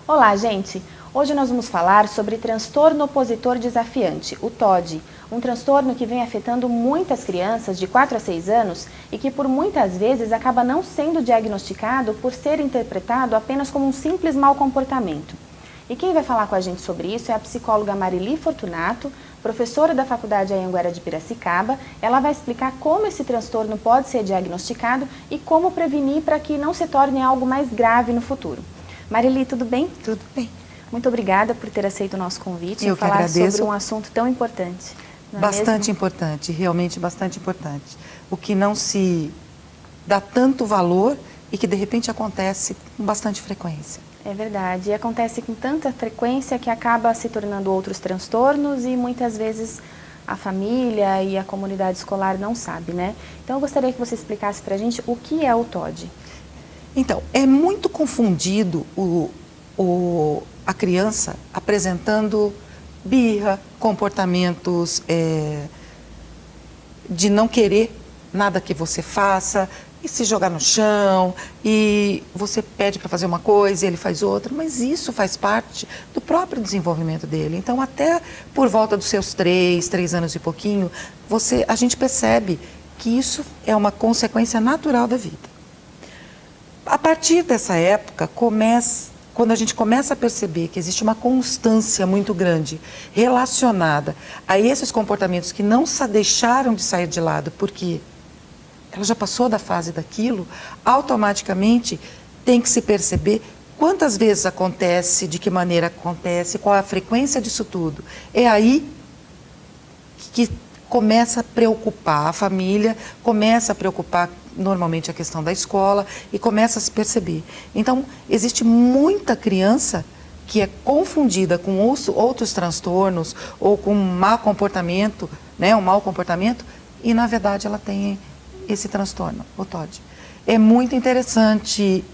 Olá, gente! Hoje nós vamos falar sobre transtorno opositor desafiante, o TOD, um transtorno que vem afetando muitas crianças de 4 a 6 anos e que por muitas vezes acaba não sendo diagnosticado por ser interpretado apenas como um simples mau comportamento. E quem vai falar com a gente sobre isso é a psicóloga Marili Fortunato, professora da Faculdade Anhanguera de Piracicaba. Ela vai explicar como esse transtorno pode ser diagnosticado e como prevenir para que não se torne algo mais grave no futuro. Marili, tudo bem? Tudo bem. Muito obrigada por ter aceito o nosso convite Eu e falar agradeço. sobre um assunto tão importante. Bastante importante, realmente bastante importante. O que não se dá tanto valor e que de repente acontece com bastante frequência. É verdade, e acontece com tanta frequência que acaba se tornando outros transtornos e muitas vezes a família e a comunidade escolar não sabe, né? Então eu gostaria que você explicasse pra gente o que é o TOD. Então, é muito confundido a criança apresentando birra, comportamentos de não querer nada que você faça, e se jogar no chão, e você pede para fazer uma coisa e ele faz outra, mas isso faz parte do próprio desenvolvimento dele. Então, até por volta dos seus 3 anos e pouquinho, a gente percebe que isso é uma consequência natural da vida. A partir dessa época, quando a gente começa a perceber que existe uma constância muito grande relacionada a esses comportamentos que não deixaram de sair de lado, porque ela já passou da fase daquilo, automaticamente tem que se perceber quantas vezes acontece, de que maneira acontece, qual a frequência disso tudo. É aí que começa a preocupar a família, começa a preocupar normalmente a questão da escola e começa a se perceber. Então, existe muita criança que é confundida com outros transtornos ou com um mau comportamento, né, um mau comportamento, e na verdade ela tem esse transtorno, o TOD. É muito interessante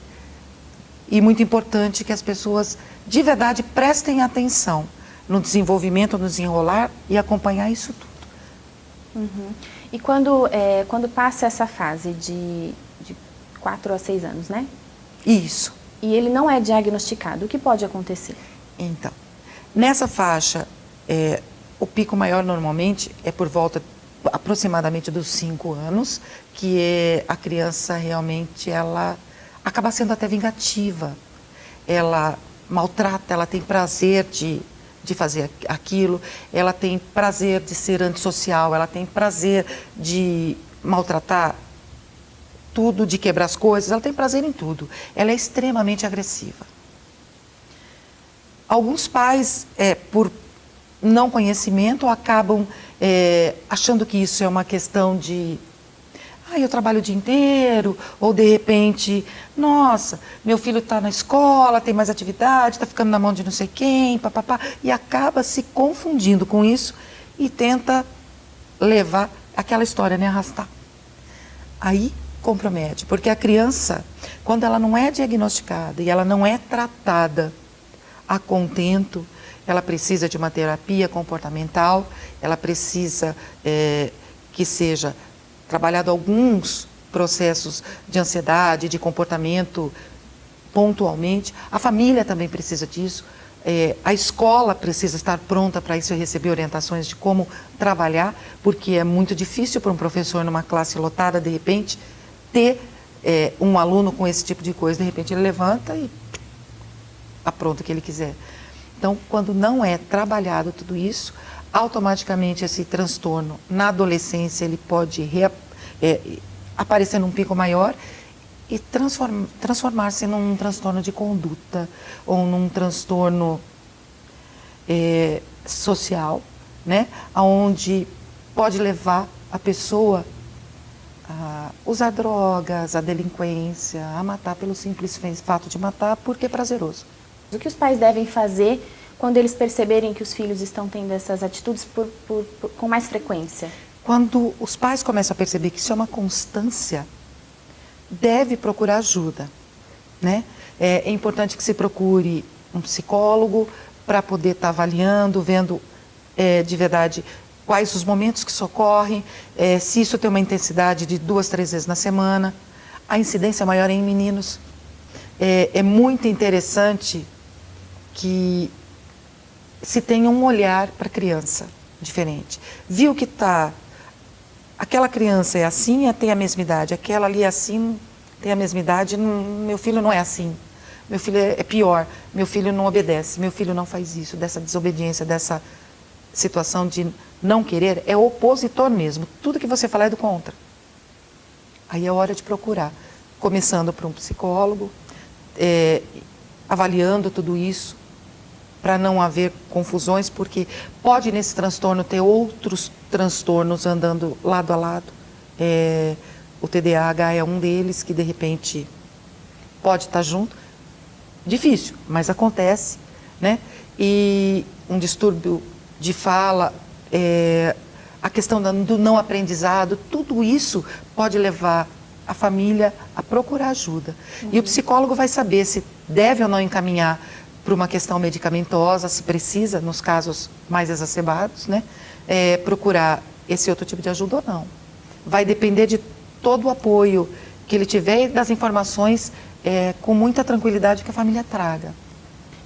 e muito importante que as pessoas de verdade prestem atenção no desenvolvimento, no desenrolar e acompanhar isso tudo. Uhum. E quando passa essa fase de 4 a 6 anos, né? Isso. E ele não é diagnosticado, o que pode acontecer? Então, nessa faixa, o pico maior normalmente é por volta aproximadamente dos 5 anos, que a criança realmente, ela acaba sendo até vingativa. Ela maltrata, ela tem prazer de fazer aquilo, ela tem prazer de ser antissocial, ela tem prazer de maltratar tudo, de quebrar as coisas, ela tem prazer em tudo. Ela é extremamente agressiva. Alguns pais, por não conhecimento, acabam achando que isso é uma questão de eu trabalho o dia inteiro, ou de repente, nossa, meu filho está na escola, tem mais atividade, está ficando na mão de não sei quem, papapá, e acaba se confundindo com isso e tenta levar aquela história, né, arrastar. Aí compromete, porque a criança, quando ela não é diagnosticada e ela não é tratada a contento, ela precisa de uma terapia comportamental, ela precisa que seja trabalhado alguns processos de ansiedade, de comportamento pontualmente. A família também precisa disso. A escola precisa estar pronta para isso e receber orientações de como trabalhar, porque é muito difícil para um professor numa classe lotada, de repente, ter um aluno com esse tipo de coisa. De repente ele levanta e apronta o que ele quiser. Então, quando não é trabalhado tudo isso, automaticamente esse transtorno na adolescência ele pode aparecer num pico maior e transformar-se num transtorno de conduta ou num transtorno social, né? Onde pode levar a pessoa a usar drogas, a delinquência, a matar pelo simples fato de matar porque é prazeroso. O que os pais devem fazer quando eles perceberem que os filhos estão tendo essas atitudes com mais frequência? Quando os pais começam a perceber que isso é uma constância, deve procurar ajuda, né? É importante que se procure um psicólogo para poder estar avaliando, vendo de verdade quais os momentos que socorrem, se isso tem uma intensidade de 2, 3 vezes na semana. A incidência maior é em meninos. É muito interessante que se tenha um olhar para a criança diferente. Viu que aquela criança é assim, tem a mesma idade, aquela ali é assim, tem a mesma idade, meu filho não é assim, meu filho é pior, meu filho não obedece, meu filho não faz isso, dessa desobediência, dessa situação de não querer, é opositor mesmo, tudo que você falar é do contra. Aí é hora de procurar, começando por um psicólogo, avaliando tudo isso, para não haver confusões, porque pode nesse transtorno ter outros transtornos andando lado a lado. O TDAH é um deles, que de repente pode estar junto. Difícil, mas acontece, né? E um distúrbio de fala, a questão do não aprendizado, tudo isso pode levar a família a procurar ajuda. E o psicólogo vai saber se deve ou não encaminhar para uma questão medicamentosa, se precisa, nos casos mais exacerbados, né? Procurar esse outro tipo de ajuda ou não. Vai depender de todo o apoio que ele tiver e das informações com muita tranquilidade que a família traga.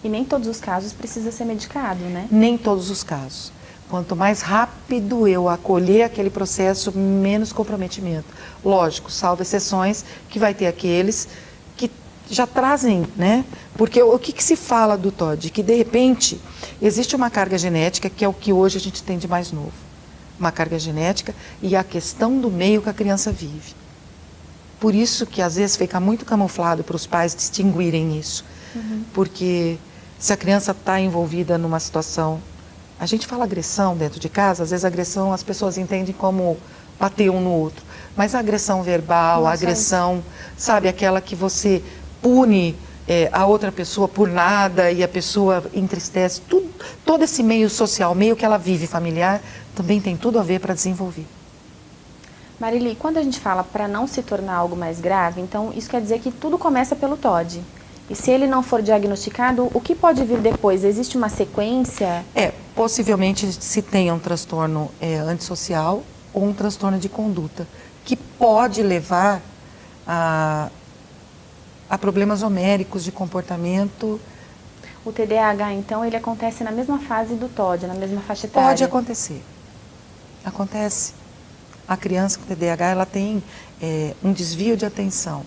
E nem todos os casos precisa ser medicado, né? Nem todos os casos. Quanto mais rápido eu acolher aquele processo, menos comprometimento. Lógico, salvo exceções, que vai ter aqueles que já trazem, né? Porque o que se fala do TOD? Que, de repente, existe uma carga genética, que é o que hoje a gente tem de mais novo. Uma carga genética e a questão do meio que a criança vive. Por isso que, às vezes, fica muito camuflado para os pais distinguirem isso. Porque se a criança está envolvida numa situação... A gente fala agressão dentro de casa, às vezes a agressão as pessoas entendem como bater um no outro. Mas a agressão verbal, a agressão, sabe, aquela que você pune a outra pessoa por nada e a pessoa entristece, todo esse meio social, meio que ela vive familiar, também tem tudo a ver para desenvolver. Marili, quando a gente fala para não se tornar algo mais grave, então isso quer dizer que tudo começa pelo TOD. E se ele não for diagnosticado, o que pode vir depois? Existe uma sequência? Possivelmente se tenha um transtorno antissocial ou um transtorno de conduta, que pode levar a problemas homéricos de comportamento. O TDAH, então, ele acontece na mesma fase do TOD, na mesma faixa etária? Pode acontecer. Acontece. A criança com TDAH, ela tem um desvio de atenção,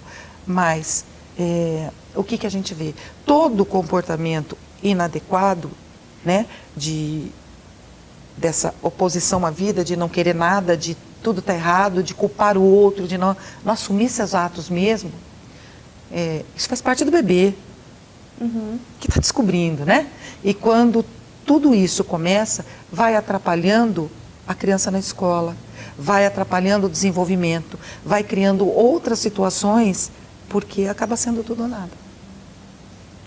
mas o que a gente vê? Todo comportamento inadequado, né, dessa oposição à vida, de não querer nada, de tudo tá errado, de culpar o outro, de não assumir seus atos mesmo, isso faz parte do bebê, que está descobrindo, né? E quando tudo isso começa, vai atrapalhando a criança na escola, vai atrapalhando o desenvolvimento, vai criando outras situações, porque acaba sendo tudo ou nada.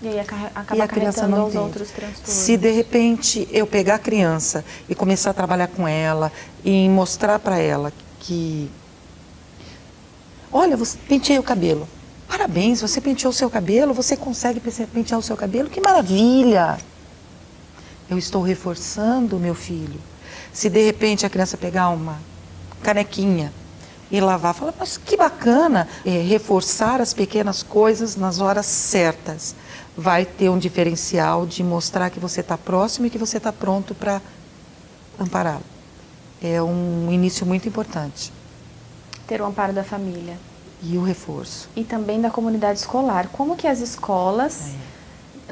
E aí acaba acarretando aos outros transtornos. Se de repente eu pegar a criança e começar a trabalhar com ela e mostrar para ela que... Olha, você penteei o cabelo. Parabéns, você penteou o seu cabelo, você consegue pentear o seu cabelo, que maravilha! Eu estou reforçando o meu filho. Se de repente a criança pegar uma canequinha e lavar, fala, mas que bacana, reforçar as pequenas coisas nas horas certas. Vai ter um diferencial de mostrar que você está próximo e que você está pronto para ampará-lo. É um início muito importante. Ter o amparo da família. E o reforço. E também da comunidade escolar. Como que as escolas,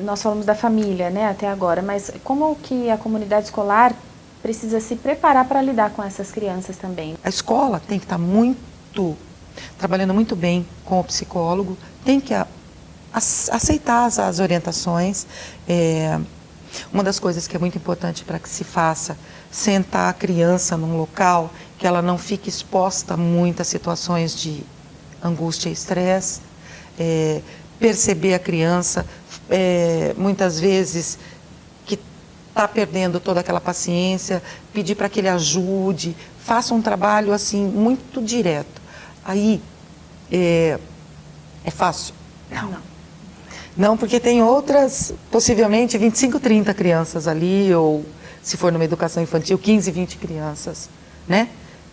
nós falamos da família, né, até agora, mas como que a comunidade escolar precisa se preparar para lidar com essas crianças também? A escola tem que estar trabalhando muito bem com o psicólogo, tem que aceitar as orientações. Uma das coisas que é muito importante para que se faça, sentar a criança num local que ela não fique exposta a muitas situações de angústia e estresse, perceber a criança, muitas vezes que está perdendo toda aquela paciência, pedir para que ele ajude, faça um trabalho assim muito direto. Aí é fácil? Não, porque tem outras, possivelmente 25, 30 crianças ali, ou se for numa educação infantil, 15, 20 crianças, né?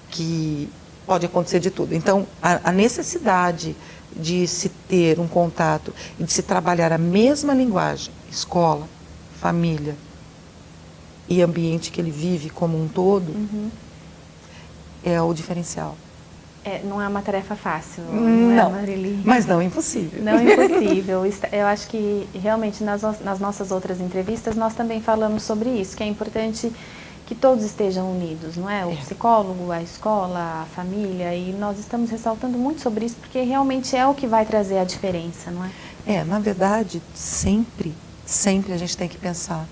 Que pode acontecer de tudo. Então, a necessidade de se ter um contato e de se trabalhar a mesma linguagem, escola, família e ambiente que ele vive como um todo, é o diferencial. Não é uma tarefa fácil, Não, Marili? mas não é impossível. Não é impossível. Eu acho que realmente nas nossas outras entrevistas nós também falamos sobre isso, que é importante que todos estejam unidos, não é? O psicólogo, a escola, a família, e nós estamos ressaltando muito sobre isso porque realmente é o que vai trazer a diferença, não é? Na verdade, sempre a gente tem que pensar.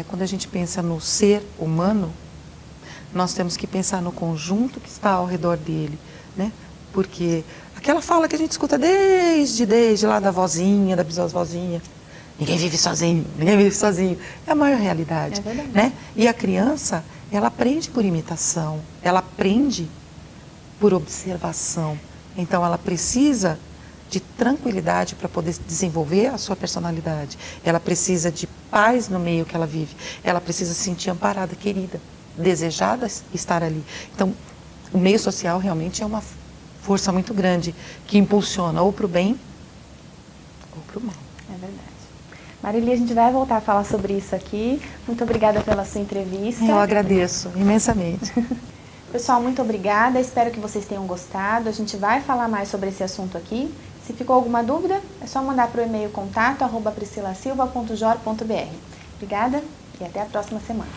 Quando a gente pensa no ser humano, nós temos que pensar no conjunto que está ao redor dele, né? Porque aquela fala que a gente escuta desde lá da vozinha, da bisavózinha, ninguém vive sozinho, é a maior realidade, né? E a criança, ela aprende por imitação, ela aprende por observação. Então, ela precisa de tranquilidade para poder desenvolver a sua personalidade. Ela precisa de paz no meio que ela vive. Ela precisa se sentir amparada, querida, desejada estar ali. Então, o meio social realmente é uma força muito grande que impulsiona ou para o bem ou para o mal. É verdade. Marili, a gente vai voltar a falar sobre isso aqui. Muito obrigada pela sua entrevista. Eu agradeço imensamente. Pessoal, muito obrigada. Espero que vocês tenham gostado. A gente vai falar mais sobre esse assunto aqui. Se ficou alguma dúvida, é só mandar para o e-mail contato@priscilasilva.jor.br. Obrigada e até a próxima semana.